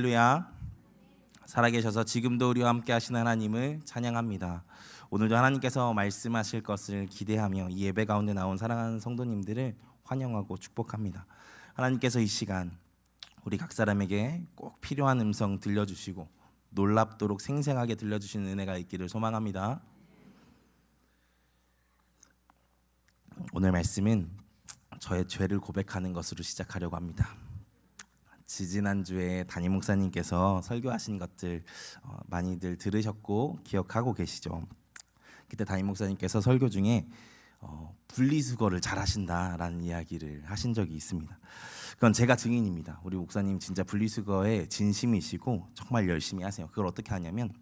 할렐루야. 살아계셔서 지금도 우리와 함께 하신 하나님을 찬양합니다. 오늘도 하나님께서 말씀하실 것을 기대하며 이 예배 가운데 나온 사랑하는 성도님들을 환영하고 축복합니다. 하나님께서 이 시간 우리 각 사람에게 꼭 필요한 음성 들려주시고 놀랍도록 생생하게 들려주시는 은혜가 있기를 소망합니다. 오늘 말씀은 저의 죄를 고백하는 것으로 시작하려고 합니다. 지지난주에 담임 목사님께서 설교하신 것들 많이들 들으셨고 기억하고 계시죠? 그때 담임 목사님께서 설교 중에 분리수거를 잘 하신다라는 이야기를 하신 적이 있습니다. 그건 제가 증인입니다. 우리 목사님 진짜 분리수거에 진심이시고 정말 열심히 하세요. 그걸 어떻게 하냐면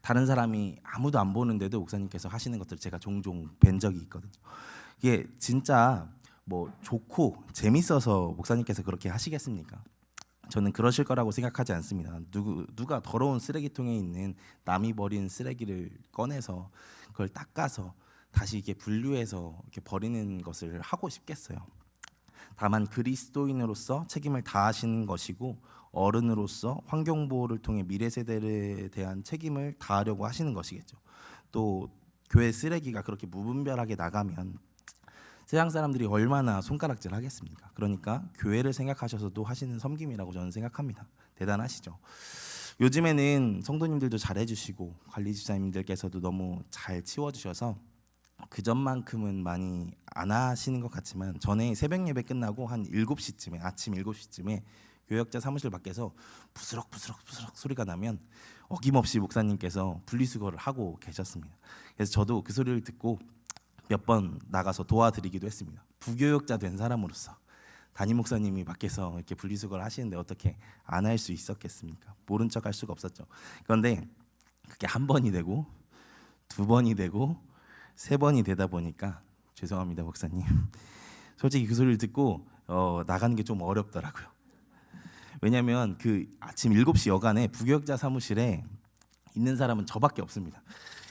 다른 사람이 아무도 안 보는데도 목사님께서 하시는 것들을 제가 종종 뵌 적이 있거든요. 이게 진짜 뭐 좋고 재밌어서 목사님께서 그렇게 하시겠습니까? 저는 그러실 거라고 생각하지 않습니다. 누가 더러운 쓰레기통에 있는 남이 버린 쓰레기를 꺼내서 그걸 닦아서 다시 이렇게 분류해서 이렇게 버리는 것을 하고 싶겠어요. 다만 그리스도인으로서 책임을 다하시는 것이고 어른으로서 환경보호를 통해 미래 세대에 대한 책임을 다하려고 하시는 것이겠죠. 또 교회 쓰레기가 그렇게 무분별하게 나가면 세상 사람들이 얼마나 손가락질 하겠습니까? 그러니까 교회를 생각하셔서도 하시는 섬김이라고 저는 생각합니다. 대단하시죠? 요즘에는 성도님들도 잘해주시고 관리집사님들께서도 너무 잘 치워주셔서 그전만큼은 많이 안 하시는 것 같지만 전에 새벽 예배 끝나고 한 7시쯤에 아침 7시쯤에 교역자 사무실 밖에서 부스럭 소리가 나면 어김없이 목사님께서 분리수거를 하고 계셨습니다. 그래서 저도 그 소리를 듣고 몇 번 나가서 도와드리기도 했습니다. 부교역자 된 사람으로서 담임 목사님이 밖에서 이렇게 분리수거를 하시는데 어떻게 안 할 수 있었겠습니까? 모른 척 할 수가 없었죠. 그런데 그게 한 번이 되고 두 번이 되고 세 번이 되다 보니까 죄송합니다 목사님. 솔직히 그 소리를 듣고 나가는 게 좀 어렵더라고요. 왜냐하면 그 아침 7시 여간에 부교역자 사무실에 있는 사람은 저밖에 없습니다.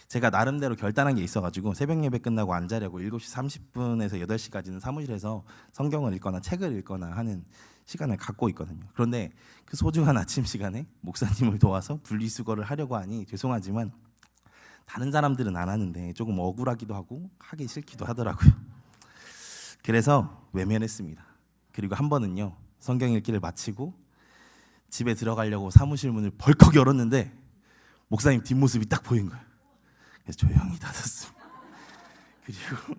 제가 나름대로 결단한 게 있어가지고 새벽 예배 끝나고 안 자려고 7시 30분에서 8시까지는 사무실에서 성경을 읽거나 책을 읽거나 하는 시간을 갖고 있거든요. 그런데 그 소중한 아침 시간에 목사님을 도와서 분리수거를 하려고 하니 죄송하지만 다른 사람들은 안 하는데 조금 억울하기도 하고 하기 싫기도 하더라고요. 그래서 외면했습니다. 그리고 한 번은요 성경 읽기를 마치고 집에 들어가려고 사무실 문을 벌컥 열었는데 목사님 뒷모습이 딱 보인 거예요. 그래서 조용히 닫았습니다. 그리고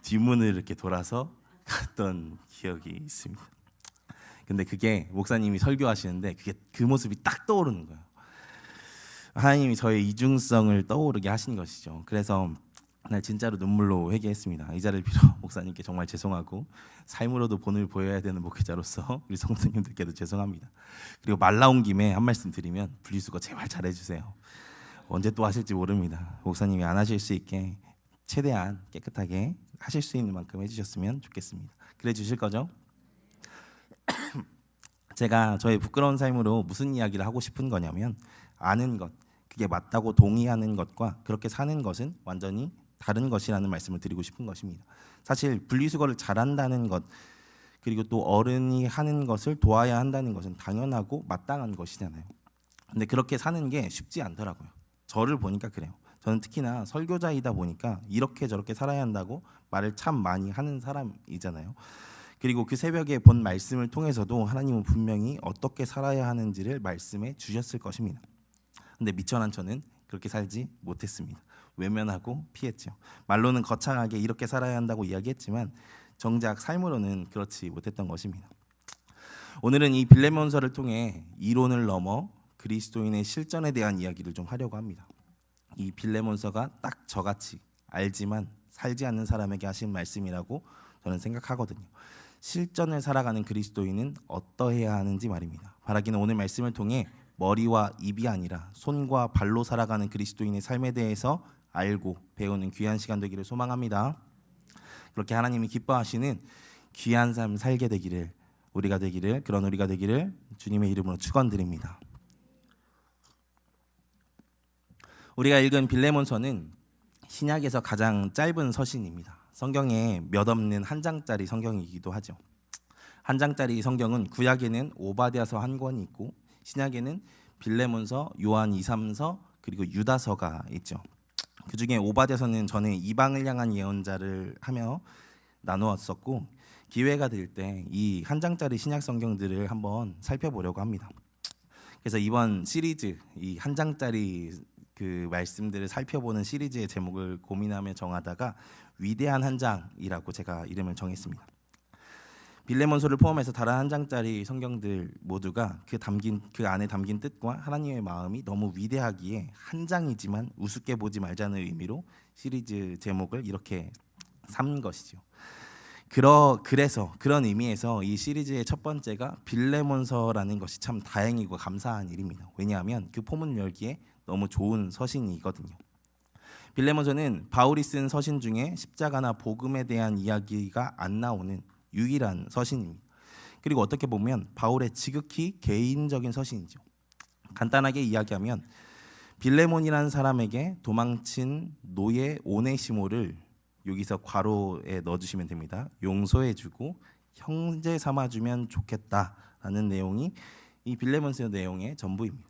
뒷문을 이렇게 돌아서 갔던 기억이 있습니다. 근데 그게 목사님이 설교하시는데 그게 그 모습이 딱 떠오르는 거예요. 하나님이 저의 이중성을 떠오르게 하신 것이죠. 그래서 날 진짜로 눈물로 회개했습니다. 이 자리를 빌어 목사님께 정말 죄송하고 삶으로도 본을 보여야 되는 목회자로서 우리 성도님들께도 죄송합니다. 그리고 말 나온 김에 한 말씀 드리면 분리수거 제발 잘해주세요. 언제 또 하실지 모릅니다. 목사님이 안 하실 수 있게 최대한 깨끗하게 하실 수 있는 만큼 해주셨으면 좋겠습니다. 그래 주실 거죠? 제가 저의 부끄러운 삶으로 무슨 이야기를 하고 싶은 거냐면 아는 것, 그게 맞다고 동의하는 것과 그렇게 사는 것은 완전히 다른 것이라는 말씀을 드리고 싶은 것입니다. 사실 분리수거를 잘한다는 것 그리고 또 어른이 하는 것을 도와야 한다는 것은 당연하고 마땅한 것이잖아요. 근데 그렇게 사는 게 쉽지 않더라고요. 저를 보니까 그래요. 저는 특히나 설교자이다 보니까 이렇게 저렇게 살아야 한다고 말을 참 많이 하는 사람이잖아요. 그리고 그 새벽에 본 말씀을 통해서도 하나님은 분명히 어떻게 살아야 하는지를 말씀해 주셨을 것입니다. 근데 미천한 저는 그렇게 살지 못했습니다. 외면하고 피했죠. 말로는 거창하게 이렇게 살아야 한다고 이야기했지만 정작 삶으로는 그렇지 못했던 것입니다. 오늘은 이 빌레몬서를 통해 이론을 넘어 그리스도인의 실전에 대한 이야기를 좀 하려고 합니다. 이 빌레몬서가 딱 저같이 알지만 살지 않는 사람에게 하신 말씀이라고 저는 생각하거든요. 실전을 살아가는 그리스도인은 어떠해야 하는지 말입니다. 바라기는 오늘 말씀을 통해 머리와 입이 아니라 손과 발로 살아가는 그리스도인의 삶에 대해서 알고 배우는 귀한 시간 되기를 소망합니다. 그렇게 하나님이 기뻐하시는 귀한 삶 살게 되기를 우리가 되기를 주님의 이름으로 축원드립니다. 우리가 읽은 빌레몬서는 신약에서 가장 짧은 서신입니다. 성경에 몇 없는 한 장짜리 성경이기도 하죠. 한 장짜리 성경은 구약에는 오바댜서 한 권이 있고 신약에는 빌레몬서, 요한 2, 3서 그리고 유다서가 있죠. 그중에 오바댜서는 전에 이방을 향한 예언자를 하며 나누었었고 기회가 될 때 이 한 장짜리 신약 성경들을 한번 살펴보려고 합니다. 그래서 이번 시리즈 이 한 장짜리 그 말씀들을 살펴보는 시리즈의 제목을 고민하며 정하다가 위대한 한 장이라고 제가 이름을 정했습니다. 빌레몬서를 포함해서 다른 한 장짜리 성경들 모두가 그 안에 담긴 뜻과 하나님의 마음이 너무 위대하기에 한 장이지만 우습게 보지 말자는 의미로 시리즈 제목을 이렇게 삼은 것이죠. 그래서 그런 의미에서 이 시리즈의 첫 번째가 빌레몬서라는 것이 참 다행이고 감사한 일입니다. 왜냐하면 그 포문 열기에 너무 좋은 서신이거든요. 빌레몬서는 바울이 쓴 서신 중에 십자가나 복음에 대한 이야기가 안 나오는 유일한 서신입니다. 그리고 어떻게 보면 바울의 지극히 개인적인 서신이죠. 간단하게 이야기하면 빌레몬이라는 사람에게 도망친 노예 오네시모를 여기서 괄호에 넣어주시면 됩니다. 용서해주고 형제 삼아주면 좋겠다라는 내용이 이 빌레몬서 내용의 전부입니다.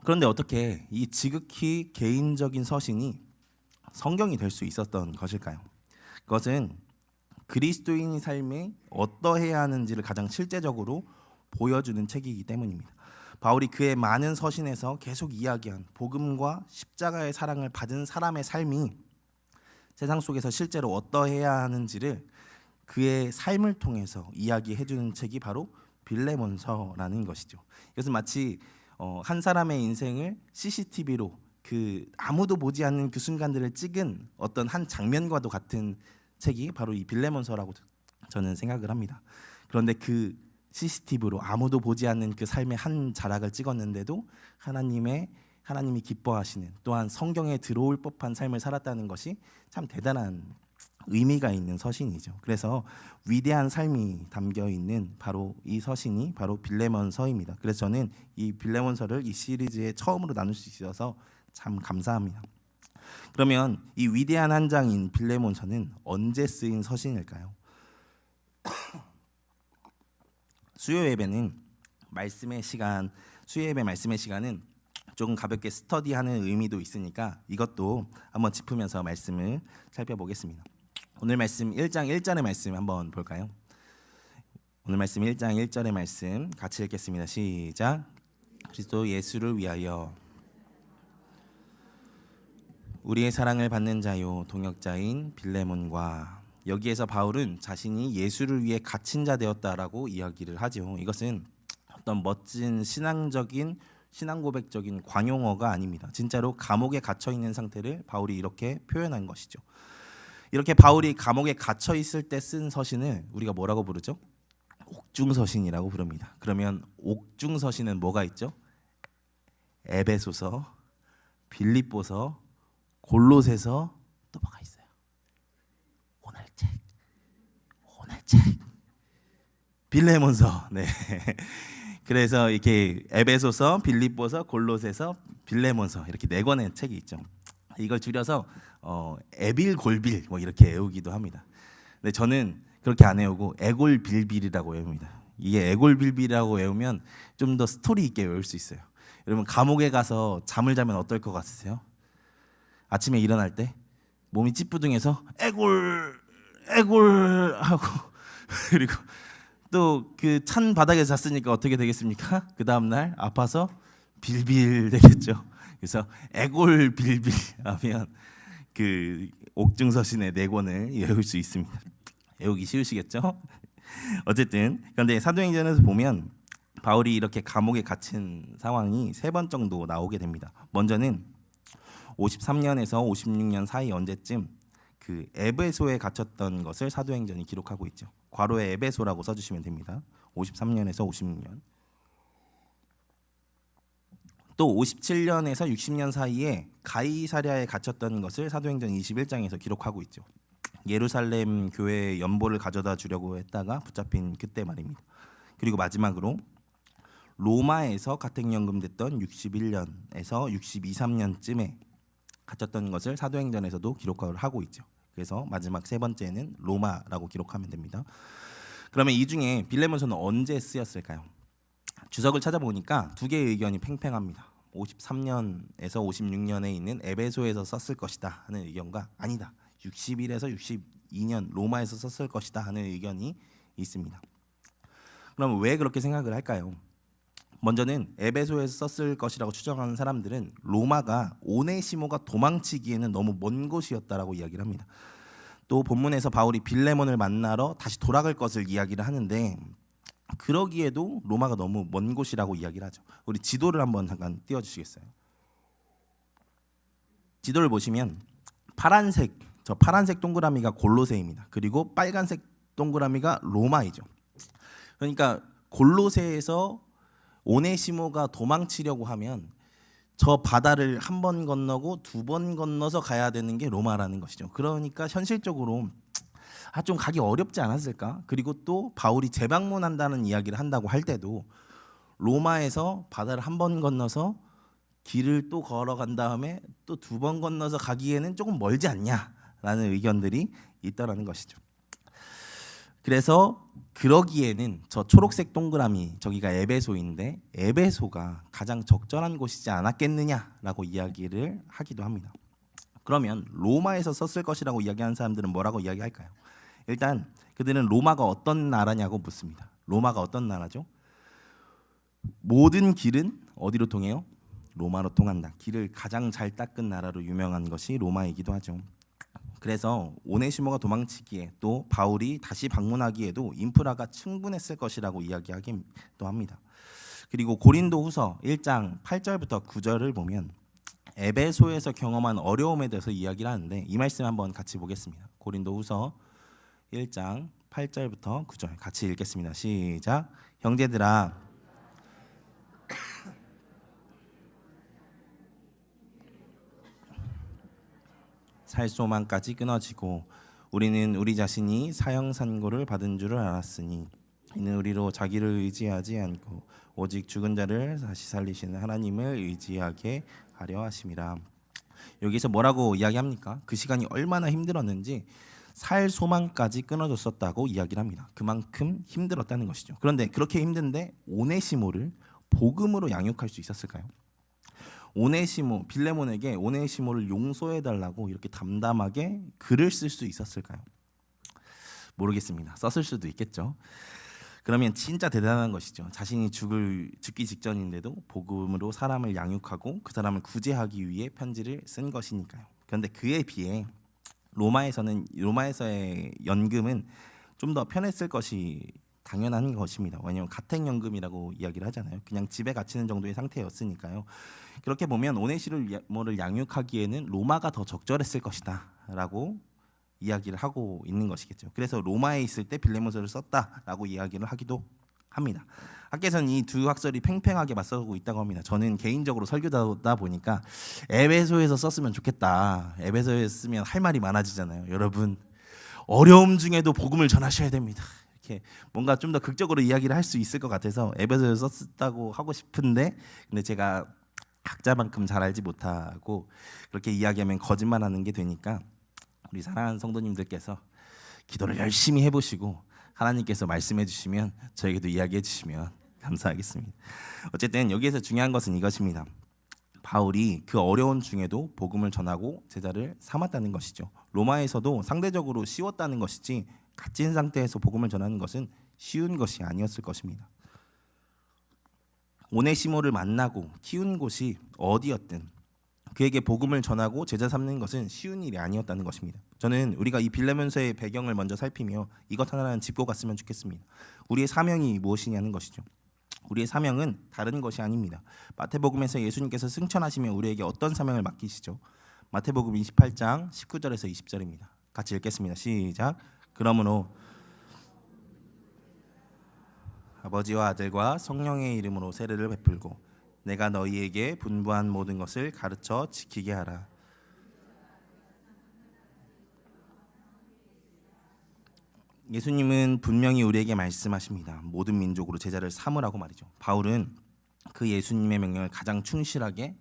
그런데 어떻게 이 지극히 개인적인 서신이 성경이 될 수 있었던 것일까요? 그것은 그리스도인의 삶에 어떠해야 하는지를 가장 실제적으로 보여주는 책이기 때문입니다. 바울이 그의 많은 서신에서 계속 이야기한 복음과 십자가의 사랑을 받은 사람의 삶이 세상 속에서 실제로 어떠해야 하는지를 그의 삶을 통해서 이야기해주는 책이 바로 빌레몬서라는 것이죠. 이것은 마치 한 사람의 인생을 CCTV로 그 아무도 보지 않는 그 순간들을 찍은 어떤 한 장면과도 같은 책이 바로 이 빌레몬서라고 저는 생각을 합니다. 그런데 그 CCTV로 아무도 보지 않는 그 삶의 한 자락을 찍었는데도 하나님이 기뻐하시는 또한 성경에 들어올 법한 삶을 살았다는 것이 참 대단한 의미가 있는 서신이죠. 그래서 위대한 삶이 담겨 있는 바로 이 서신이 바로 빌레몬서입니다. 그래서 저는 이 빌레몬서를 이 시리즈에 처음으로 나눌 수 있어서 참 감사합니다. 그러면 이 위대한 한 장인 빌레몬서는 언제 쓰인 서신일까요? 수요 예배 말씀의 시간은 조금 가볍게 스터디하는 의미도 있으니까 이것도 한번 짚으면서 말씀을 살펴보겠습니다. 오늘 말씀 1장 1절의 말씀 한번 볼까요? 오늘 말씀 1장 1절의 말씀 같이 읽겠습니다. 시작. 그리스도 예수를 위하여 우리의 사랑을 받는 자요 동역자인 빌레몬과 여기에서 바울은 자신이 예수를 위해 갇힌 자 되었다라고 이야기를 하죠. 이것은 어떤 멋진 신앙 고백적인 관용어가 아닙니다. 진짜로 감옥에 갇혀 있는 상태를 바울이 이렇게 표현한 것이죠. 이렇게 바울이 감옥에 갇혀 있을 때 쓴 서신을 우리가 뭐라고 부르죠? 옥중서신이라고 부릅니다. 그러면 옥중서신은 뭐가 있죠? 에베소서, 빌립보서, 골로새서, 또 뭐가 있어요? 오늘 책 빌레몬서. 네. 그래서 이렇게 에베소서, 빌립보서, 골로새서, 빌레몬서 이렇게 4권의 책이 있죠. 이걸 줄여서 에빌골빌 뭐 이렇게 외우기도 합니다. 근데 저는 그렇게 안 외우고 에골빌빌이라고 외웁니다. 이게 에골빌빌이라고 외우면 좀 더 스토리 있게 외울 수 있어요. 여러분 감옥에 가서 잠을 자면 어떨 것 같으세요? 아침에 일어날 때 몸이 찌뿌둥해서 에골 하고 그리고 또 그 찬 바닥에 잤으니까 어떻게 되겠습니까? 그 다음 날 아파서 빌빌 되겠죠. 그래서 에골 빌빌 하면 그 옥중서신의 4권을 외울 수 있습니다. 외우기 쉬우시겠죠? 어쨌든 그런데 사도행전에서 보면 바울이 이렇게 감옥에 갇힌 상황이 3번 정도 나오게 됩니다. 먼저는 53년에서 56년 사이 언제쯤 그 에베소에 갇혔던 것을 사도행전이 기록하고 있죠. 괄호에 에베소라고 써주시면 됩니다. 53년에서 56년. 또 57년에서 60년 사이에 가이사랴에 갇혔던 것을 사도행전 21장에서 기록하고 있죠. 예루살렘 교회에 연보를 가져다 주려고 했다가 붙잡힌 그때 말입니다. 그리고 마지막으로 로마에서 가택연금됐던 61년에서 62, 3년쯤에 갇혔던 것을 사도행전에서도 기록을 하고 있죠. 그래서 마지막 3번째는 로마라고 기록하면 됩니다. 그러면 이 중에 빌레몬서는 언제 쓰였을까요? 주석을 찾아보니까 두 개의 의견이 팽팽합니다. 53년에서 56년에 있는 에베소에서 썼을 것이다 하는 의견과 아니다 61에서 62년 로마에서 썼을 것이다 하는 의견이 있습니다. 그럼 왜 그렇게 생각을 할까요? 먼저는 에베소에서 썼을 것이라고 추정하는 사람들은 로마가 오네시모가 도망치기에는 너무 먼 곳이었다라고 이야기를 합니다. 또 본문에서 바울이 빌레몬을 만나러 다시 돌아갈 것을 이야기를 하는데 그러기에도 로마가 너무 먼 곳이라고 이야기를 하죠. 우리 지도를 한번 잠깐 띄워주시겠어요? 지도를 보시면 저 파란색 동그라미가 골로새입니다. 그리고 빨간색 동그라미가 로마이죠. 그러니까 골로새에서 오네시모가 도망치려고 하면 저 바다를 한 번 건너고 두 번 건너서 가야 되는 게 로마라는 것이죠. 그러니까 현실적으로 좀 가기 어렵지 않았을까? 그리고 또 바울이 재방문한다는 이야기를 한다고 할 때도 로마에서 바다를 한 번 건너서 길을 또 걸어간 다음에 또 두 번 건너서 가기에는 조금 멀지 않냐라는 의견들이 있다라는 것이죠. 그래서 그러기에는 저 초록색 동그라미 저기가 에베소인데 에베소가 가장 적절한 곳이지 않았겠느냐라고 이야기를 하기도 합니다. 그러면 로마에서 썼을 것이라고 이야기하는 사람들은 뭐라고 이야기할까요? 일단 그들은 로마가 어떤 나라냐고 묻습니다. 로마가 어떤 나라죠? 모든 길은 어디로 통해요? 로마로 통한다. 길을 가장 잘 닦은 나라로 유명한 것이 로마이기도 하죠. 그래서 오네시모가 도망치기에 또 바울이 다시 방문하기에도 인프라가 충분했을 것이라고 이야기하기도 합니다. 그리고 고린도후서 1장 8절부터 9절을 보면 에베소에서 경험한 어려움에 대해서 이야기를 하는데 이 말씀 한번 같이 보겠습니다. 고린도후서 1장 8절부터 9절 같이 읽겠습니다. 시작. 형제들아 살소망까지 끊어지고 우리는 우리 자신이 사형선고를 받은 줄을 알았으니 이는 우리로 자기를 의지하지 않고 오직 죽은 자를 다시 살리시는 하나님을 의지하게 하려 하심이라. 여기서 뭐라고 이야기합니까? 그 시간이 얼마나 힘들었는지 살 소망까지 끊어졌었다고 이야기를 합니다. 그만큼 힘들었다는 것이죠. 그런데 그렇게 힘든데 오네시모를 복음으로 양육할 수 있었을까요? 오네시모, 빌레몬에게 오네시모를 용서해달라고 이렇게 담담하게 글을 쓸 수 있었을까요? 모르겠습니다. 썼을 수도 있겠죠. 그러면 진짜 대단한 것이죠. 자신이 죽기 직전인데도 복음으로 사람을 양육하고 그 사람을 구제하기 위해 편지를 쓴 것이니까요. 그런데 그에 비해 로마에서의 연금은 좀 더 편했을 것이 당연한 것입니다. 왜냐하면 가택연금이라고 이야기를 하잖아요. 그냥 집에 갇히는 정도의 상태였으니까요. 그렇게 보면 오네시모를 양육하기에는 로마가 더 적절했을 것이다라고 이야기를 하고 있는 것이겠죠. 그래서 로마에 있을 때 빌레몬서를 썼다라고 이야기를 하기도 합니다. 학계에서는 이 두 학설이 팽팽하게 맞서고 있다고 합니다. 저는 개인적으로 설교다 보니까 에베소에서 썼으면 좋겠다. 에베소에 쓰면 할 말이 많아지잖아요. 여러분 어려움 중에도 복음을 전하셔야 됩니다. 이렇게 뭔가 좀 더 극적으로 이야기를 할 수 있을 것 같아서 에베소에서 썼다고 하고 싶은데 근데 제가 학자만큼 잘 알지 못하고 그렇게 이야기하면 거짓말하는 게 되니까 우리 사랑하는 성도님들께서 기도를 열심히 해보시고 하나님께서 말씀해 주시면 저에게도 이야기해 주시면 감사하겠습니다. 어쨌든 여기에서 중요한 것은 이것입니다. 바울이 그 어려운 중에도 복음을 전하고 제자를 삼았다는 것이죠. 로마에서도 상대적으로 쉬웠다는 것이지 갇힌 상태에서 복음을 전하는 것은 쉬운 것이 아니었을 것입니다. 오네시모를 만나고 키운 곳이 어디였든 그에게 복음을 전하고 제자 삼는 것은 쉬운 일이 아니었다는 것입니다. 저는 우리가 이 빌레몬서의 배경을 먼저 살피며 이것 하나는 짚고 갔으면 좋겠습니다. 우리의 사명이 무엇이냐는 것이죠. 우리의 사명은 다른 것이 아닙니다. 마태복음에서 예수님께서 승천하시며 우리에게 어떤 사명을 맡기시죠? 마태복음 28장 19절에서 20절입니다. 같이 읽겠습니다. 시작. 그러므로 아버지와 아들과 성령의 이름으로 세례를 베풀고 내가 너희에게 분부한 모든 것을 가르쳐 지키게 하라. 예수님은 분명히 우리에게 말씀하십니다. 모든 민족으로 제자를 삼으라고 말이죠. 바울은 그 예수님의 명령을 가장 충실하게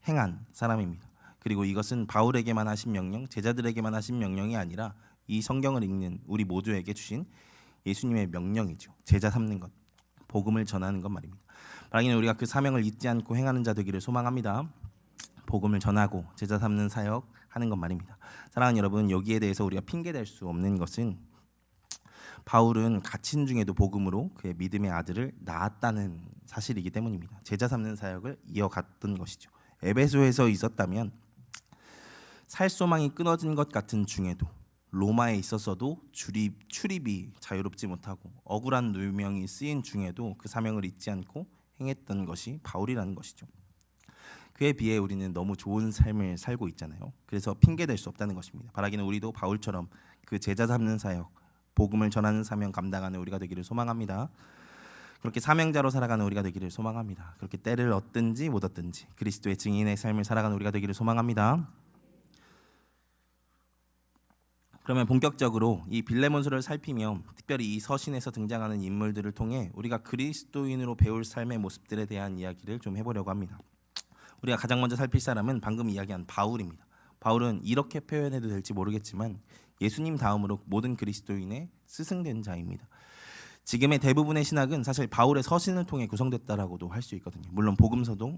행한 사람입니다. 그리고 이것은 바울에게만 하신 명령, 제자들에게만 하신 명령이 아니라 이 성경을 읽는 우리 모두에게 주신 예수님의 명령이죠. 제자 삼는 것, 복음을 전하는 것 말입니다. 바라기는 우리가 그 사명을 잊지 않고 행하는 자 되기를 소망합니다. 복음을 전하고 제자 삼는 사역 하는 것 말입니다. 사랑하는 여러분, 여기에 대해서 우리가 핑계댈 수 없는 것은 바울은 갇힌 중에도 복음으로 그의 믿음의 아들을 낳았다는 사실이기 때문입니다. 제자 삼는 사역을 이어갔던 것이죠. 에베소에서 있었다면 살 소망이 끊어진 것 같은 중에도 로마에 있었어도 출입이 자유롭지 못하고 억울한 누명이 쓰인 중에도 그 사명을 잊지 않고 행했던 것이 바울이라는 것이죠. 그에 비해 우리는 너무 좋은 삶을 살고 있잖아요. 그래서 핑계댈 수 없다는 것입니다. 바라기는 우리도 바울처럼 그 제자 삼는 사역, 복음을 전하는 사명 감당하는 우리가 되기를 소망합니다. 그렇게 사명자로 살아가는 우리가 되기를 소망합니다. 그렇게 때를 얻든지 못 얻든지 그리스도의 증인의 삶을 살아가는 우리가 되기를 소망합니다. 그러면 본격적으로 이 빌레몬서를 살피며 특별히 이 서신에서 등장하는 인물들을 통해 우리가 그리스도인으로 배울 삶의 모습들에 대한 이야기를 좀 해보려고 합니다. 우리가 가장 먼저 살필 사람은 방금 이야기한 바울입니다. 바울은 이렇게 표현해도 될지 모르겠지만 예수님 다음으로 모든 그리스도인의 스승된 자입니다. 지금의 대부분의 신학은 사실 바울의 서신을 통해 구성됐다라고도 할 수 있거든요. 물론 복음서도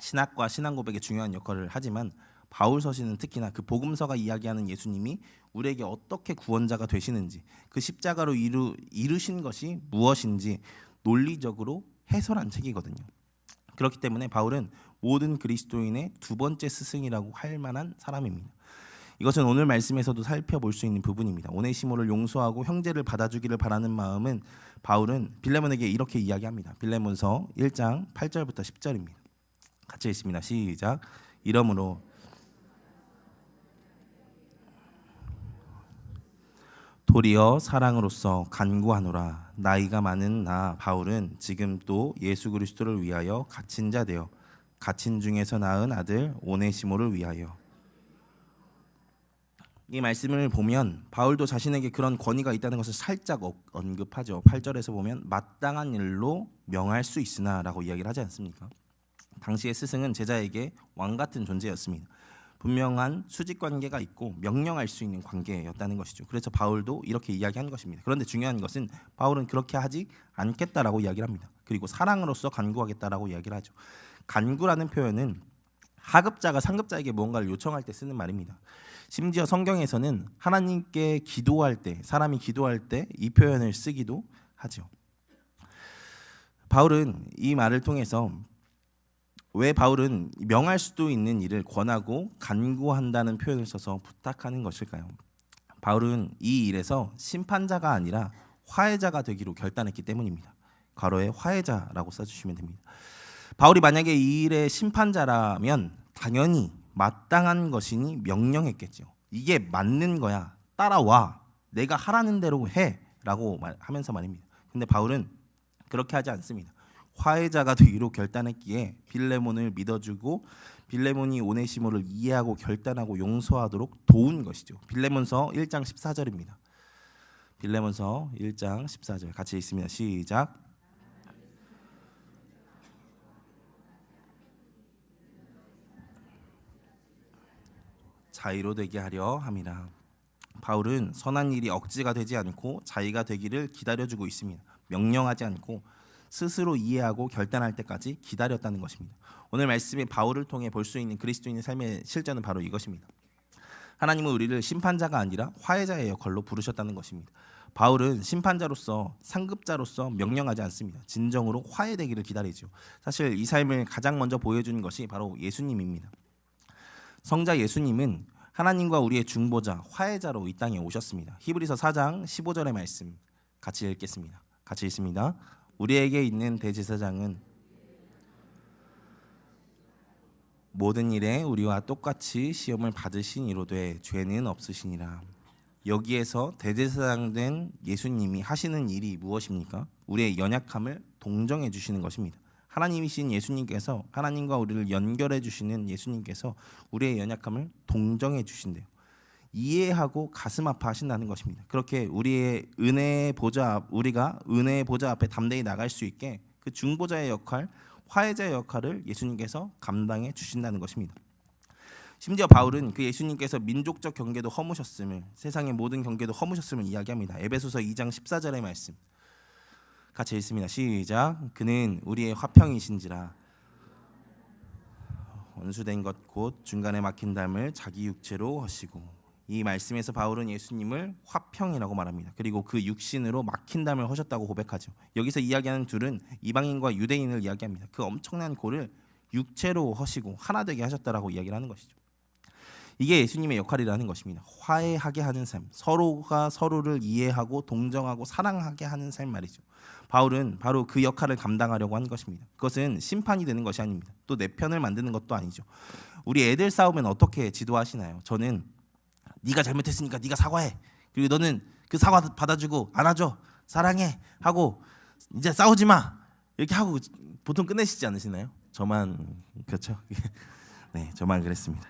신학과 신앙 고백에 중요한 역할을 하지만 바울 서신은 특히나 그 복음서가 이야기하는 예수님이 우리에게 어떻게 구원자가 되시는지, 그 십자가로 이루신 것이 무엇인지 논리적으로 해설한 책이거든요. 그렇기 때문에 바울은 모든 그리스도인의 두 번째 스승이라고 할 만한 사람입니다. 이것은 오늘 말씀에서도 살펴볼 수 있는 부분입니다. 오네시모를 용서하고 형제를 받아주기를 바라는 마음은 바울은 빌레몬에게 이렇게 이야기합니다. 빌레몬서 1장 8절부터 10절입니다. 같이 읽습니다. 시작. 이러므로 도리어 사랑으로서 간구하노라. 나이가 많은 나 바울은 지금 또 예수 그리스도를 위하여 갇힌 자 되어 갇힌 중에서 낳은 아들 오네시모를 위하여. 이 말씀을 보면 바울도 자신에게 그런 권위가 있다는 것을 살짝 언급하죠. 8절에서 보면 마땅한 일로 명할 수 있으나 라고 이야기를 하지 않습니까? 당시의 스승은 제자에게 왕 같은 존재였습니다. 분명한 수직 관계가 있고 명령할 수 있는 관계였다는 것이죠. 그래서 바울도 이렇게 이야기한 것입니다. 그런데 중요한 것은 바울은 그렇게 하지 않겠다라고 이야기를 합니다. 그리고 사랑으로서 간구하겠다라고 이야기를 하죠. 간구라는 표현은 하급자가 상급자에게 무언가를 요청할 때 쓰는 말입니다. 심지어 성경에서는 하나님께 기도할 때, 사람이 기도할 때 이 표현을 쓰기도 하죠. 바울은 이 말을 통해서 왜 바울은 명할 수도 있는 일을 권하고 간구한다는 표현을 써서 부탁하는 것일까요? 바울은 이 일에서 심판자가 아니라 화해자가 되기로 결단했기 때문입니다. 괄호에 화해자라고 써주시면 됩니다. 바울이 만약에 이 일의 심판자라면 당연히 마땅한 것이니 명령했겠죠. 이게 맞는 거야, 따라와, 내가 하라는 대로 해 라고 하면서 말입니다. 근데 바울은 그렇게 하지 않습니다. 화해자가 되기로 결단했기에 빌레몬을 믿어주고 빌레몬이 오네시모를 이해하고 결단하고 용서하도록 도운 것이죠. 빌레몬서 1장 14절입니다. 빌레몬서 1장 14절 같이 읽습니다. 시작. 자의로 되게 하려 함이라. 바울은 선한 일이 억지가 되지 않고 자의가 되기를 기다려주고 있습니다. 명령하지 않고 스스로 이해하고 결단할 때까지 기다렸다는 것입니다. 오늘 말씀에 바울을 통해 볼 수 있는 그리스도인의 삶의 실전은 바로 이것입니다. 하나님은 우리를 심판자가 아니라 화해자의 역할로 부르셨다는 것입니다. 바울은 심판자로서 상급자로서 명령하지 않습니다. 진정으로 화해되기를 기다리죠. 사실 이 삶을 가장 먼저 보여준 것이 바로 예수님입니다. 성자 예수님은 하나님과 우리의 중보자, 화해자로 이 땅에 오셨습니다. 히브리서 4장 15절의 말씀 같이 읽겠습니다. 같이 읽습니다. 우리에게 있는 대제사장은 모든 일에 우리와 똑같이 시험을 받으신 이로되 죄는 없으시니라. 여기에서 대제사장 된 예수님이 하시는 일이 무엇입니까? 우리의 연약함을 동정해 주시는 것입니다. 하나님이신 예수님께서, 하나님과 우리를 연결해 주시는 예수님께서 우리의 연약함을 동정해 주신대요. 이해하고 가슴 아파하신다는 것입니다. 그렇게 우리의 은혜의 보좌, 우리가 은혜의 보좌 앞에 담대히 나갈 수 있게 그 중보자의 역할, 화해자의 역할을 예수님께서 감당해 주신다는 것입니다. 심지어 바울은 그 예수님께서 민족적 경계도 허무셨음을, 세상의 모든 경계도 허무셨음을 이야기합니다. 에베소서 2장 14절의 말씀 같이 읽습니다. 시작. 그는 우리의 화평이신지라 원수된 것 곧 중간에 막힌 담을 자기 육체로 허시고. 이 말씀에서 바울은 예수님을 화평이라고 말합니다. 그리고 그 육신으로 막힌 담을 허셨다고 고백하죠. 여기서 이야기하는 둘은 이방인과 유대인을 이야기합니다. 그 엄청난 고를 육체로 허시고 하나 되게 하셨다라고 이야기를 하는 것이죠. 이게 예수님의 역할이라는 것입니다. 화해하게 하는 삶, 서로가 서로를 이해하고 동정하고 사랑하게 하는 삶 말이죠. 바울은 바로 그 역할을 감당하려고 하는 것입니다. 그것은 심판이 되는 것이 아닙니다. 또 내 편을 만드는 것도 아니죠. 우리 애들 싸우면 어떻게 지도하시나요? 저는 네가 잘못했으니까 네가 사과해. 그리고 너는 그 사과 받아주고 안아줘. 사랑해. 하고 이제 싸우지 마. 이렇게 하고 보통 끝내시지 않으시나요? 저만 그렇죠? 네, 저만 그랬습니다.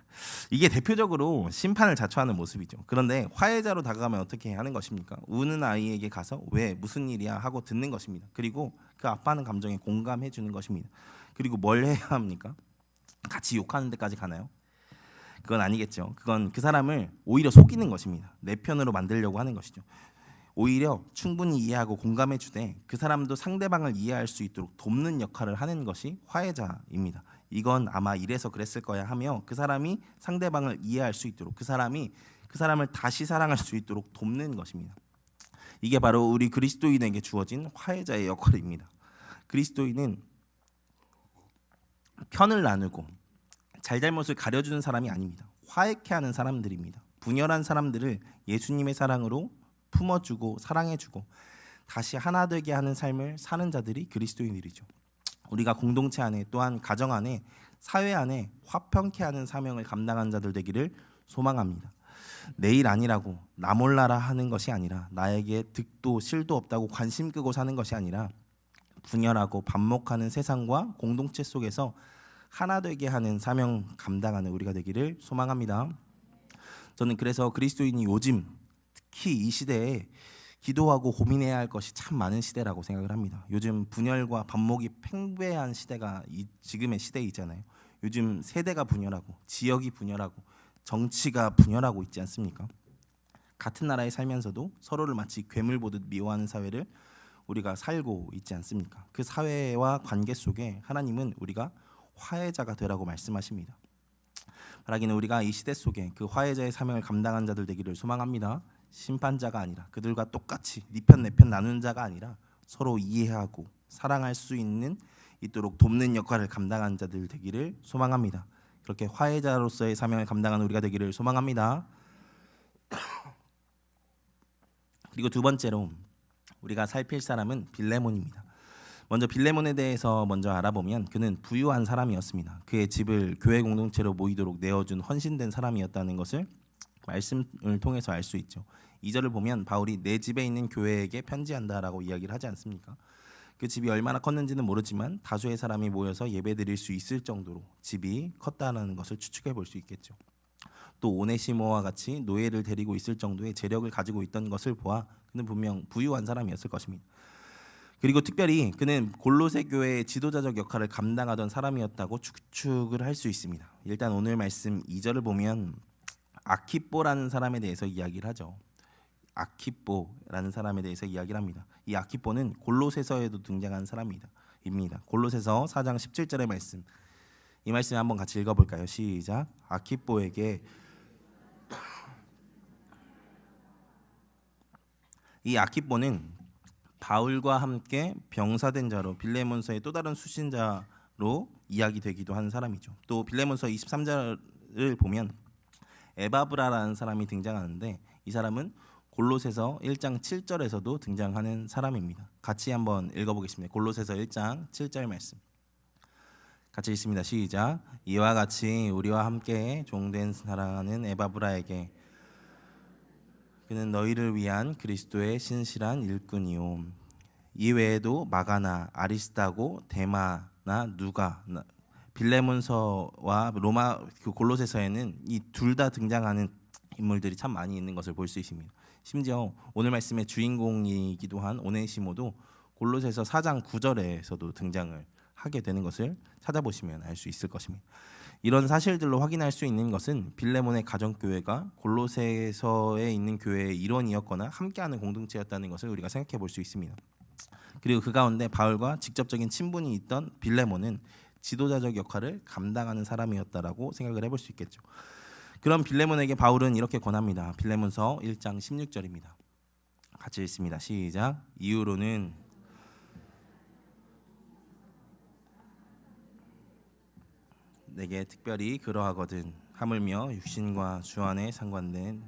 이게 대표적으로 심판을 자초하는 모습이죠. 그런데 화해자로 다가가면 어떻게 하는 것입니까? 우는 아이에게 가서 왜 무슨 일이야 하고 듣는 것입니다. 그리고 그 아파하는 감정에 공감해 주는 것입니다. 그리고 뭘 해야 합니까? 같이 욕하는 데까지 가나요? 그건 아니겠죠. 그건 그 사람을 오히려 속이는 것입니다. 내 편으로 만들려고 하는 것이죠. 오히려 충분히 이해하고 공감해 주되 그 사람도 상대방을 이해할 수 있도록 돕는 역할을 하는 것이 화해자입니다. 이건 아마 이래서 그랬을 거야 하며 그 사람이 상대방을 이해할 수 있도록, 그 사람이 그 사람을 다시 사랑할 수 있도록 돕는 것입니다. 이게 바로 우리 그리스도인에게 주어진 화해자의 역할입니다. 그리스도인은 편을 나누고 잘잘못을 가려주는 사람이 아닙니다. 화해케 하는 사람들입니다. 분열한 사람들을 예수님의 사랑으로 품어주고 사랑해주고 다시 하나 되게 하는 삶을 사는 자들이 그리스도인들이죠. 우리가 공동체 안에, 또한 가정 안에, 사회 안에 화평케 하는 사명을 감당한 자들 되기를 소망합니다. 내 일 아니라고 나 몰라라 하는 것이 아니라, 나에게 득도 실도 없다고 관심 끄고 사는 것이 아니라, 분열하고 반목하는 세상과 공동체 속에서 하나 되게 하는 사명 감당하는 우리가 되기를 소망합니다. 저는 그래서 그리스도인이 요즘 특히 이 시대에 기도하고 고민해야 할 것이 참 많은 시대라고 생각을 합니다. 요즘 분열과 반목이 팽배한 시대가 지금의 시대이잖아요. 요즘 세대가 분열하고 지역이 분열하고 정치가 분열하고 있지 않습니까? 같은 나라에 살면서도 서로를 마치 괴물 보듯 미워하는 사회를 우리가 살고 있지 않습니까? 그 사회와 관계 속에 하나님은 우리가 화해자가 되라고 말씀하십니다. 바라기는 우리가 이 시대 속에 그 화해자의 사명을 감당한 자들 되기를 소망합니다. 심판자가 아니라, 그들과 똑같이 네 편 내 편 나누는 자가 아니라 서로 이해하고 사랑할 수 있는 있도록 돕는 역할을 감당한 자들 되기를 소망합니다. 그렇게 화해자로서의 사명을 감당하는 우리가 되기를 소망합니다. 그리고 두 번째로 우리가 살필 사람은 빌레몬입니다. 먼저 빌레몬에 대해서 먼저 알아보면 그는 부유한 사람이었습니다. 그의 집을 교회 공동체로 모이도록 내어준 헌신된 사람이었다는 것을 말씀을 통해서 알 수 있죠. 2절을 보면 바울이 내 집에 있는 교회에게 편지한다라고 이야기를 하지 않습니까? 그 집이 얼마나 컸는지는 모르지만 다수의 사람이 모여서 예배드릴 수 있을 정도로 집이 컸다는 것을 추측해 볼 수 있겠죠. 또 오네시모와 같이 노예를 데리고 있을 정도의 재력을 가지고 있던 것을 보아 그는 분명 부유한 사람이었을 것입니다. 그리고 특별히 그는 골로새 교회의 지도자적 역할을 감당하던 사람이었다고 추측을 할 수 있습니다. 일단 오늘 말씀 2절을 보면 아키뽀라는 사람에 대해서 이야기를 하죠. 아키뽀라는 사람에 대해서 이야기를 합니다. 이 아키뽀는 골로새서에도 등장한 사람입니다. 골로새서 4장 17절의 말씀, 이 말씀 한번 같이 읽어볼까요? 시작. 아키뽀에게 이 아키뽀는 바울과 함께 병사된 자로 빌레몬서의 또 다른 수신자로 이야기되기도 한 사람이죠. 또 빌레몬서 23절을 보면 에바브라라는 사람이 등장하는데 이 사람은 골로새서 1장 7절에서도 등장하는 사람입니다. 같이 한번 읽어보겠습니다. 골로새서 1장 7절 말씀 같이 읽습니다. 시작. 이와 같이 우리와 함께 종된 사랑하는 에바브라에게, 그는 너희를 위한 그리스도의 신실한 일꾼이요. 이 외에도 마가나, 아리스다고, 데마나, 누가, 빌레몬서와 로마 그 골로새서에는 이 둘 다 등장하는 인물들이 참 많이 있는 것을 볼 수 있습니다. 심지어 오늘 말씀의 주인공이기도 한 오네시모도 골로새서 4장 9절에서도 등장을 하게 되는 것을 찾아보시면 알 수 있을 것입니다. 이런 사실들로 확인할 수 있는 것은 빌레몬의 가정교회가 골로새서에 있는 교회의 일원이었거나 함께하는 공동체였다는 것을 우리가 생각해 볼 수 있습니다. 그리고 그 가운데 바울과 직접적인 친분이 있던 빌레몬은 지도자적 역할을 감당하는 사람이었다라고 생각을 해볼 수 있겠죠. 그럼 빌레몬에게 바울은 이렇게 권합니다. 빌레몬서 1장 16절입니다. 같이 읽습니다. 시작. 이후로는 내게 특별히 그러하거든 하물며 육신과 주 안에 상관된.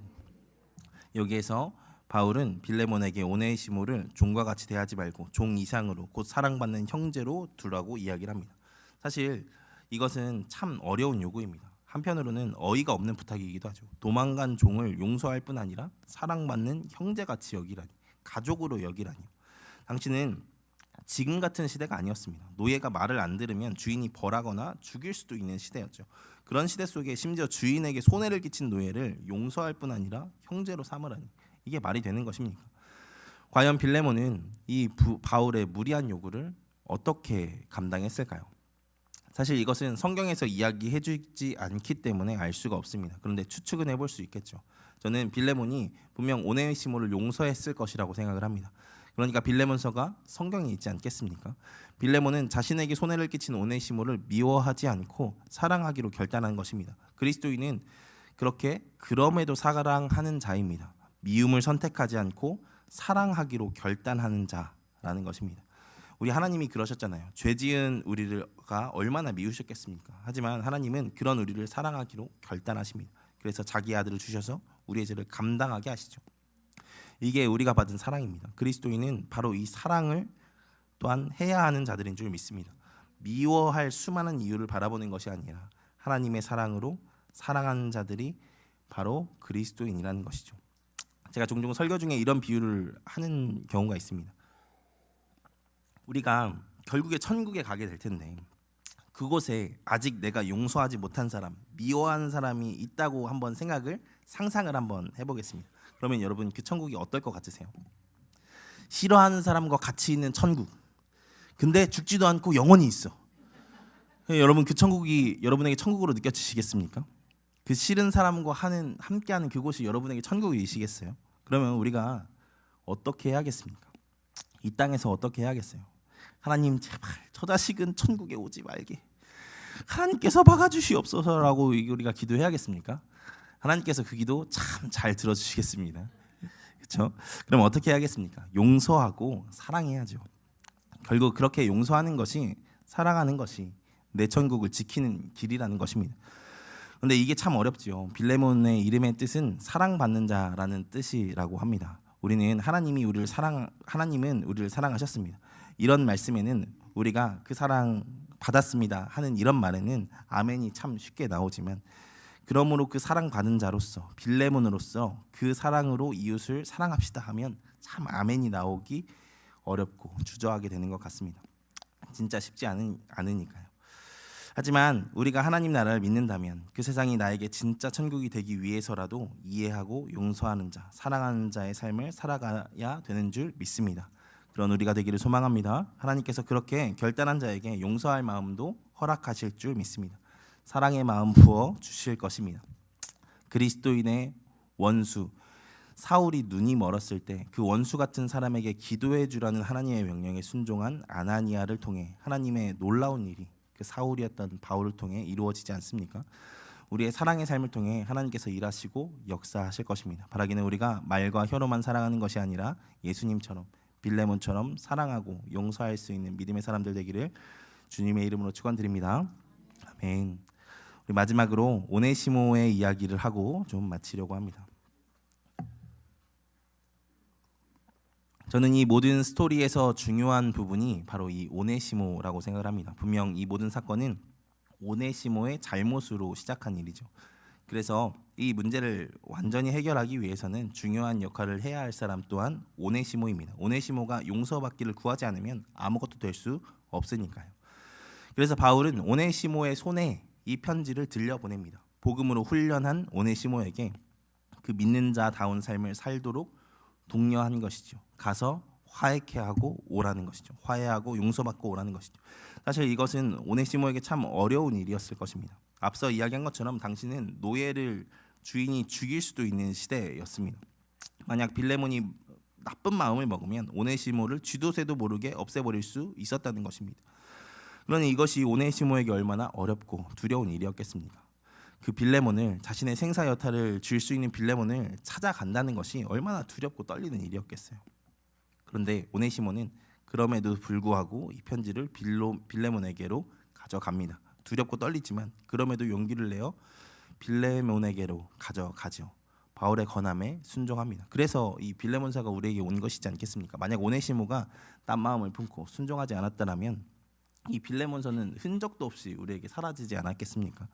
여기에서 바울은 빌레몬에게 오네시모를 종과 같이 대하지 말고 종 이상으로 곧 사랑받는 형제로 두라고 이야기를 합니다. 사실 이것은 참 어려운 요구입니다. 한편으로는 어이가 없는 부탁이기도 하죠. 도망간 종을 용서할 뿐 아니라 사랑받는 형제같이 여기라니, 가족으로 여기라니. 당신은 지금 같은 시대가 아니었습니다. 노예가 말을 안 들으면 주인이 벌하거나 죽일 수도 있는 시대였죠. 그런 시대 속에 심지어 주인에게 손해를 끼친 노예를 용서할 뿐 아니라 형제로 삼으라니, 이게 말이 되는 것입니까? 과연 빌레몬은 이 바울의 무리한 요구를 어떻게 감당했을까요? 사실 이것은 성경에서 이야기해주지 않기 때문에 알 수가 없습니다. 그런데 추측은 해볼 수 있겠죠. 저는 빌레몬이 분명 오네시모를 용서했을 것이라고 생각을 합니다. 그러니까 빌레몬서가 성경에 있지 않겠습니까? 빌레몬은 자신에게 손해를 끼친 오네시모를 미워하지 않고 사랑하기로 결단한 것입니다. 그리스도인은 그렇게 그럼에도 사랑하는 자입니다. 미움을 선택하지 않고 사랑하기로 결단하는 자라는 것입니다. 우리 하나님이 그러셨잖아요. 죄 지은 우리가 얼마나 미우셨겠습니까? 하지만 하나님은 그런 우리를 사랑하기로 결단하십니다. 그래서 자기 아들을 주셔서 우리의 죄를 감당하게 하시죠. 이게 우리가 받은 사랑입니다. 그리스도인은 바로 이 사랑을 또한 해야 하는 자들인 줄 믿습니다. 미워할 수많은 이유를 바라보는 것이 아니라 하나님의 사랑으로 사랑하는 자들이 바로 그리스도인이라는 것이죠. 제가 종종 설교 중에 이런 비유를 하는 경우가 있습니다. 우리가 결국에 천국에 가게 될 텐데 그곳에 아직 내가 용서하지 못한 사람, 미워하는 사람이 있다고 한번 상상을 한번 해보겠습니다. 그러면 여러분 그 천국이 어떨 것 같으세요? 싫어하는 사람과 같이 있는 천국. 근데 죽지도 않고 영원히 있어. 여러분 그 천국이 여러분에게 천국으로 느껴지시겠습니까? 그 싫은 사람과 함께하는 그곳이 여러분에게 천국이시겠어요? 그러면 우리가 어떻게 해야겠습니까? 이 땅에서 어떻게 해야겠어요? 하나님 제발 저 자식은 천국에 오지 말게. 하나님께서 박아주시옵소서라고 우리가 기도해야겠습니까? 하나님께서 그 기도 참 잘 들어주시겠습니다. 그렇죠? 그럼 어떻게 해야겠습니까? 용서하고 사랑해야죠. 결국 그렇게 용서하는 것이, 사랑하는 것이 내 천국을 지키는 길이라는 것입니다. 그런데 이게 참 어렵죠. 빌레몬의 이름의 뜻은 사랑받는 자라는 뜻이라고 합니다. 하나님은 우리를 사랑하셨습니다. 이런 말씀에는 우리가 그 사랑 받았습니다 하는 이런 말에는 아멘이 참 쉽게 나오지만, 그러므로 그 사랑받은 자로서 빌레몬으로서 그 사랑으로 이웃을 사랑합시다 하면 참 아멘이 나오기 어렵고 주저하게 되는 것 같습니다. 진짜 쉽지 않으니까요. 하지만 우리가 하나님 나라를 믿는다면 그 세상이 나에게 진짜 천국이 되기 위해서라도 이해하고 용서하는 자, 사랑하는 자의 삶을 살아가야 되는 줄 믿습니다. 그런 우리가 되기를 소망합니다. 하나님께서 그렇게 결단한 자에게 용서할 마음도 허락하실 줄 믿습니다. 사랑의 마음 부어 주실 것입니다. 그리스도인의 원수 사울이 눈이 멀었을 때 그 원수 같은 사람에게 기도해 주라는 하나님의 명령에 순종한 아나니아를 통해 하나님의 놀라운 일이 그 사울이었던 바울을 통해 이루어지지 않습니까? 우리의 사랑의 삶을 통해 하나님께서 일하시고 역사하실 것입니다. 바라기는 우리가 말과 혀로만 사랑하는 것이 아니라 예수님처럼 빌레몬처럼 사랑하고 용서할 수 있는 믿음의 사람들 되기를 주님의 이름으로 축원드립니다. 아멘. 우리 마지막으로 오네시모의 이야기를 하고 좀 마치려고 합니다. 저는 이 모든 스토리에서 중요한 부분이 바로 이 오네시모라고 생각을 합니다. 분명 이 모든 사건은 오네시모의 잘못으로 시작한 일이죠. 그래서 이 문제를 완전히 해결하기 위해서는 중요한 역할을 해야 할 사람 또한 오네시모입니다. 오네시모가 용서받기를 구하지 않으면 아무것도 될 수 없으니까요. 그래서 바울은 오네시모의 손에 이 편지를 들려보냅니다. 복음으로 훈련한 오네시모에게 그 믿는 자다운 삶을 살도록 독려한 것이죠. 가서 화해케 하고 오라는 것이죠. 화해하고 용서받고 오라는 것이죠. 사실 이것은 오네시모에게 참 어려운 일이었을 것입니다. 앞서 이야기한 것처럼 당시는 노예를 주인이 죽일 수도 있는 시대였습니다. 만약 빌레몬이 나쁜 마음을 먹으면 오네시모를 쥐도 새도 모르게 없애버릴 수 있었다는 것입니다. 그러니 이것이 오네시모에게 얼마나 어렵고 두려운 일이었겠습니까? 그 빌레몬을, 자신의 생사 여탈을 줄 수 있는 빌레몬을 찾아간다는 것이 얼마나 두렵고 떨리는 일이었겠어요. 그런데 오네시모는 그럼에도 불구하고 이 편지를 빌레몬에게로 가져갑니다. 두렵고 떨리지만 그럼에도 용기를 내어 빌레몬에게로 가져가죠. 바울의 권함에 순종합니다. 그래서 이 빌레몬사가 우리에게 온 것이지 않겠습니까? 만약 오네시모가 딴 마음을 품고 순종하지 않았다면 이 빌레몬서는 흔적도 없이 우리에게 사라지지 않았겠습니까?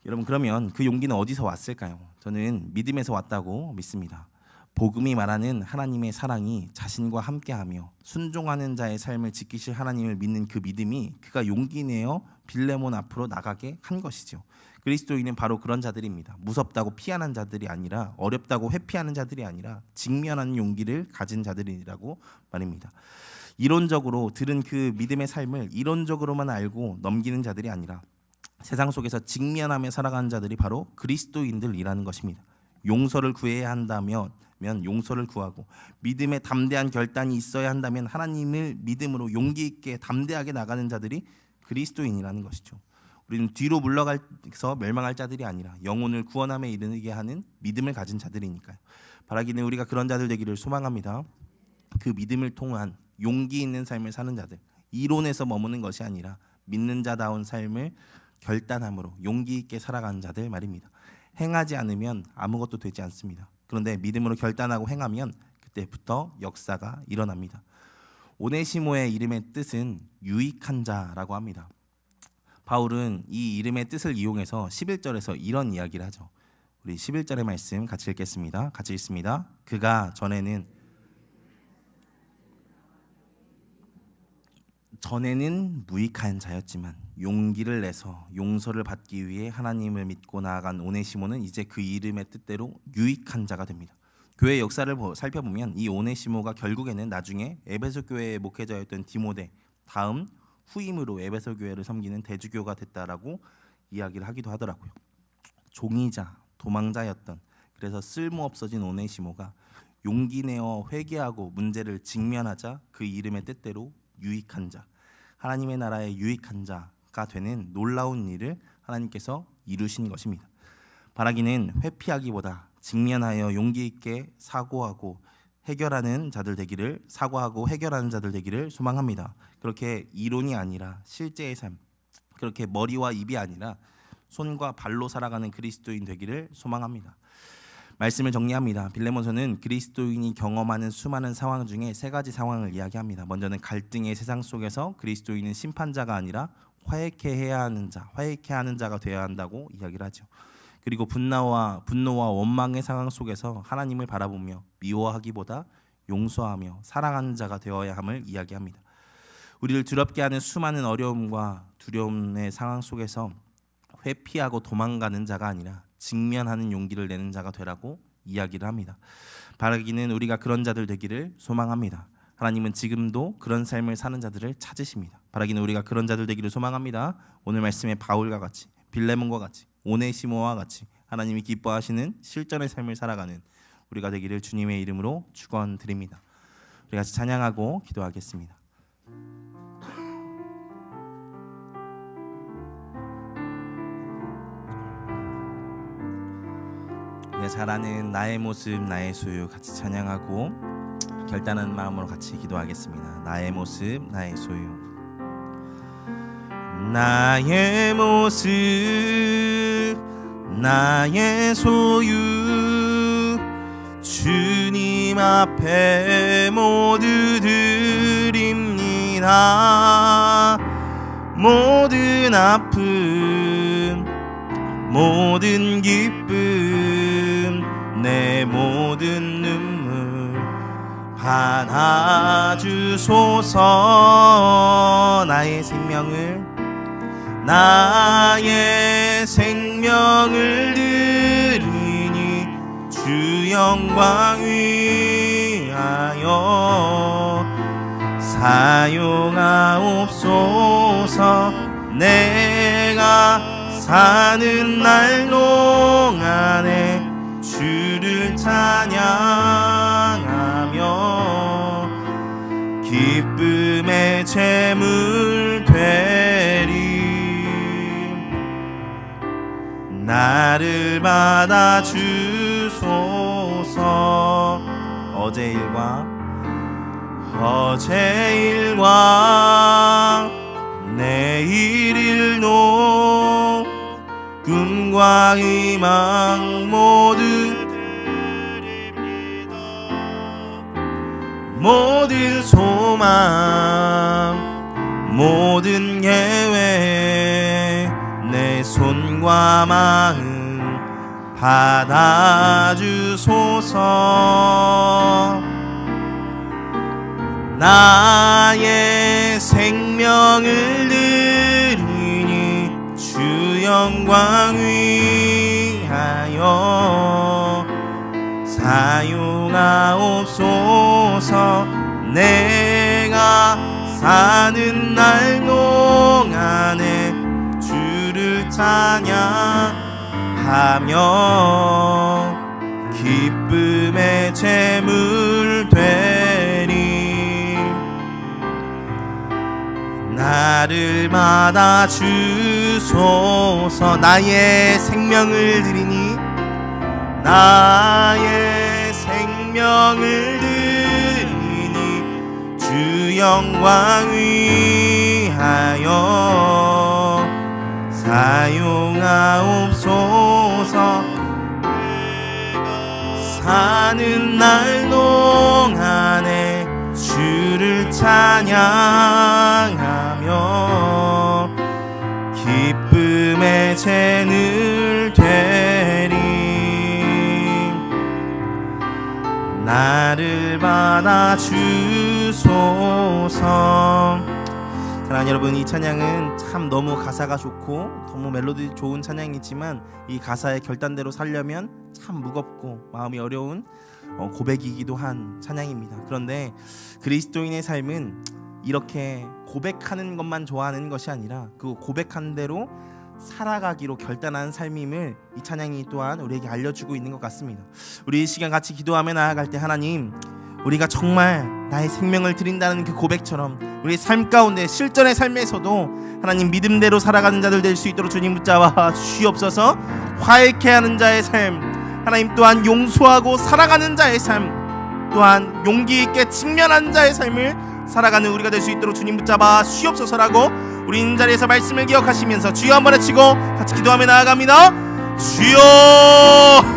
여러분, 그러면 그 용기는 어디서 왔을까요? 저는 믿음에서 왔다고 믿습니다. 복음이 말하는 하나님의 사랑이 자신과 함께하며 순종하는 자의 삶을 지키실 하나님을 믿는 그 믿음이 그가 용기 내어 빌레몬 앞으로 나가게 한 것이죠. 그리스도인은 바로 그런 자들입니다. 무섭다고 피하는 자들이 아니라, 어렵다고 회피하는 자들이 아니라 직면하는 용기를 가진 자들이라고 말입니다. 이론적으로 들은 그 믿음의 삶을 이론적으로만 알고 넘기는 자들이 아니라 세상 속에서 직면하며 살아가는 자들이 바로 그리스도인들이라는 것입니다. 용서를 구해야 한다면 용서를 구하고, 믿음의 담대한 결단이 있어야 한다면 하나님을 믿음으로 용기 있게 담대하게 나가는 자들이 그리스도인이라는 것이죠. 우리는 뒤로 물러가서 멸망할 자들이 아니라 영혼을 구원함에 이르게 하는 믿음을 가진 자들이니까요. 바라기는 우리가 그런 자들 되기를 소망합니다. 그 믿음을 통한 용기 있는 삶을 사는 자들, 이론에서 머무는 것이 아니라 믿는 자다운 삶을 결단함으로 용기 있게 살아가는 자들 말입니다. 행하지 않으면 아무것도 되지 않습니다. 그런데 믿음으로 결단하고 행하면 그때부터 역사가 일어납니다. 오네시모의 이름의 뜻은 유익한 자라고 합니다. 바울은 이 이름의 뜻을 이용해서 11절에서 이런 이야기를 하죠. 우리 11절의 말씀 같이 읽겠습니다. 같이 읽습니다. 그가 전에는 무익한 자였지만 용기를 내서 용서를 받기 위해 하나님을 믿고 나아간 오네시모는 이제 그 이름의 뜻대로 유익한 자가 됩니다. 교회 역사를 살펴보면 이 오네시모가 결국에는 나중에 에베소 교회의 목회자였던 디모데 다음 후임으로 에베소 교회를 섬기는 대주교가 됐다라고 이야기를 하기도 하더라고요. 종이자 도망자였던, 그래서 쓸모없어진 오네시모가 용기 내어 회개하고 문제를 직면하자 그 이름의 뜻대로 유익한 자, 하나님의 나라의 유익한 자가 되는 놀라운 일을 하나님께서 이루신 것입니다. 바라기는 회피하기보다 직면하여 용기 있게 사고하고 해결하는 자들 되기를, 사고하고 해결하는 자들 되기를 소망합니다. 그렇게 이론이 아니라 실제의 삶, 그렇게 머리와 입이 아니라 손과 발로 살아가는 그리스도인 되기를 소망합니다. 말씀을 정리합니다. 빌레몬서는 그리스도인이 경험하는 수많은 상황 중에 세 가지 상황을 이야기합니다. 먼저는 갈등의 세상 속에서 그리스도인은 심판자가 아니라 화해케 해야 하는 자, 화해케 하는 자가 되어야 한다고 이야기를 하죠. 그리고 분노와 원망의 상황 속에서 하나님을 바라보며 미워하기보다 용서하며 사랑하는 자가 되어야 함을 이야기합니다. 우리를 두렵게 하는 수많은 어려움과 두려움의 상황 속에서 회피하고 도망가는 자가 아니라 직면하는 용기를 내는 자가 되라고 이야기를 합니다. 바라기는 우리가 그런 자들 되기를 소망합니다. 하나님은 지금도 그런 삶을 사는 자들을 찾으십니다. 바라기는 우리가 그런 자들 되기를 소망합니다. 오늘 말씀의 바울과 같이, 빌레몬과 같이, 오네시모와 같이 하나님이 기뻐하시는 실전의 삶을 살아가는 우리가 되기를 주님의 이름으로 축원드립니다. 우리 같이 찬양하고 기도하겠습니다. 잘 아는 나의 모습 나의 소유 같이 찬양하고 결단한 마음으로 같이 기도하겠습니다. 나의 모습 나의 소유, 나의 모습 나의 소유, 주님 앞에 모두 드립니다. 모든 아픔 모든 기쁨 내 모든 눈물 받아주소서. 나의 생명을 드리니 주 영광 위하여 사용하옵소서. 내가 사는 날 동안에 주를 찬양하며 기쁨의 제물 되리. 나를 받아 주소서. 어제 일과 내일 일도 꿈과 희망 모든 소망 모든 계획 내 손과 마음 받아주소서. 나의 생명을 드리니 주 영광 위하여 사용하옵소서. 내가 사는 날 동안에 주를 찬양하며 기쁨의 제물 되리. 나를 받아 주소서. 나의 생명을 드리니 나의 생명을 드리니 주 영광 위하여 사용하옵소서. 사는 날 동안에 주를 찬양하며 기쁨의 제물 되리. 나를 받아 주소서. 사랑하는 여러분, 이 찬양은 참 너무 가사가 좋고 너무 멜로디 좋은 찬양이지만 이 가사의 결단대로 살려면 참 무겁고 마음이 어려운 고백이기도 한 찬양입니다. 그런데 그리스도인의 삶은 이렇게 고백하는 것만 좋아하는 것이 아니라 그 고백한 대로 살아가기로 결단한 삶임을 이 찬양이 또한 우리에게 알려주고 있는 것 같습니다. 우리 이 시간 같이 기도하며 나아갈 때 하나님, 우리가 정말 나의 생명을 드린다는 그 고백처럼 우리 삶 가운데 실전의 삶에서도 하나님 믿음대로 살아가는 자들 될 수 있도록 주님 붙잡아 주시옵소서. 화해케 하는 자의 삶, 하나님 또한 용서하고 살아가는 자의 삶, 또한 용기 있게 직면하는 자의 삶을 살아가는 우리가 될 수 있도록 주님 붙잡아 주시옵소서라고 우리 있는 자리에서 말씀을 기억하시면서 주여 한번 외치고 같이 기도하며 나아갑니다. 주여!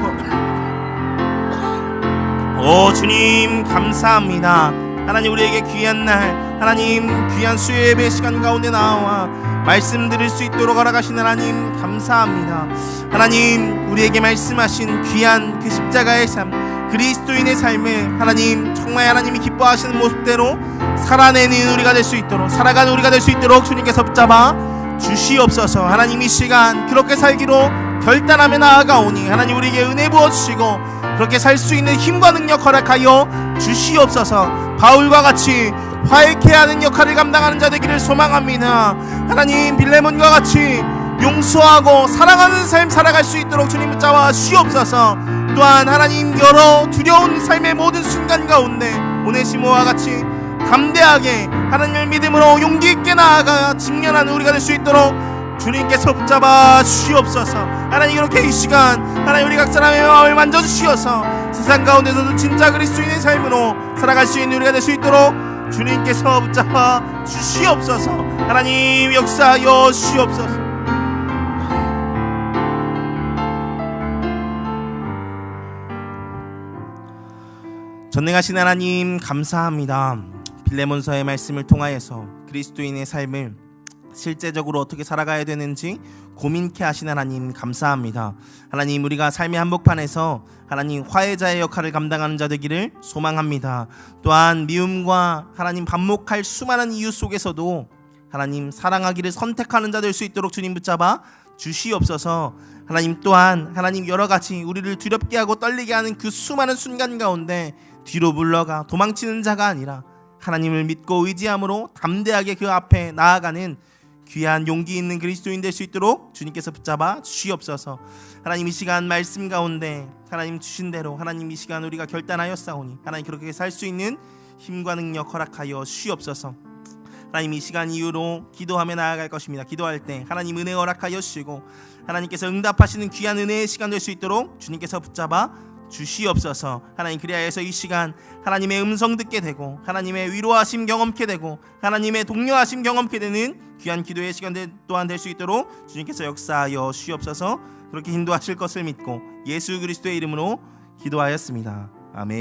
오 주님 감사합니다. 하나님 우리에게 귀한 날, 하나님 귀한 수요 예배 시간 가운데 나와 말씀 들을 수 있도록 허락하신 하나님 감사합니다. 하나님 우리에게 말씀하신 귀한 그 십자가의 삶, 그리스도인의 삶을 하나님 정말 하나님이 기뻐하시는 모습대로 살아내는 우리가 될 수 있도록, 살아가는 우리가 될 수 있도록 주님께서 붙잡아 주시옵소서. 하나님 이 시간 그렇게 살기로 결단하며 나아가오니 하나님 우리에게 은혜 부어주시고 그렇게 살 수 있는 힘과 능력 허락하여 주시옵소서. 바울과 같이 화해케 하는 역할을 감당하는 자 되기를 소망합니다. 하나님 빌레몬과 같이 용서하고 사랑하는 삶 살아갈 수 있도록 주님 붙잡아 주시옵소서. 또한 하나님 여러 두려운 삶의 모든 순간 가운데 오네시모와 같이 담대하게 하나님을 믿음으로 용기 있게 나아가 직면하는 우리가 될 수 있도록 주님께서 붙잡아 주시옵소서. 하나님 이렇게 이 시간 하나님 우리 각 사람의 마음을 만져주시어서 세상 가운데서도 진짜 그리스도인의 삶으로 살아갈 수 있는 우리가 될 수 있도록 주님께서 붙잡아 주시옵소서. 하나님 역사하여 주시옵소서. 전능하신 하나님 감사합니다. 빌레몬서의 말씀을 통하여서 그리스도인의 삶을 실제적으로 어떻게 살아가야 되는지 고민케 하신 하나님 감사합니다. 하나님 우리가 삶의 한복판에서 하나님 화해자의 역할을 감당하는 자 되기를 소망합니다. 또한 미움과 하나님 반목할 수많은 이유 속에서도 하나님 사랑하기를 선택하는 자 될 수 있도록 주님 붙잡아 주시옵소서. 하나님 또한 하나님 여러가지 우리를 두렵게 하고 떨리게 하는 그 수많은 순간 가운데 뒤로 물러가 도망치는 자가 아니라 하나님을 믿고 의지함으로 담대하게 그 앞에 나아가는 귀한 용기 있는 그리스도인 될 수 있도록 주님께서 붙잡아 주시옵소서. 하나님 이 시간 말씀 가운데 하나님 주신 대로 하나님 이 시간 우리가 결단하였사오니 하나님 그렇게 살 수 있는 힘과 능력 허락하여 주시옵소서. 하나님 이 시간 이후로 기도하며 나아갈 것입니다. 기도할 때 하나님 은혜 허락하여 주시고 하나님께서 응답하시는 귀한 은혜의 시간 될 수 있도록 주님께서 붙잡아 주시옵소서. 하나님 그리하여서 이 시간 하나님의 음성 듣게 되고 하나님의 위로하심 경험케 되고 하나님의 독려하심 경험케 되는 귀한 기도의 시간 또한 될 수 있도록 주님께서 역사하여 주시옵소서. 그렇게 인도하실 것을 믿고 예수 그리스도의 이름으로 기도하였습니다. 아멘.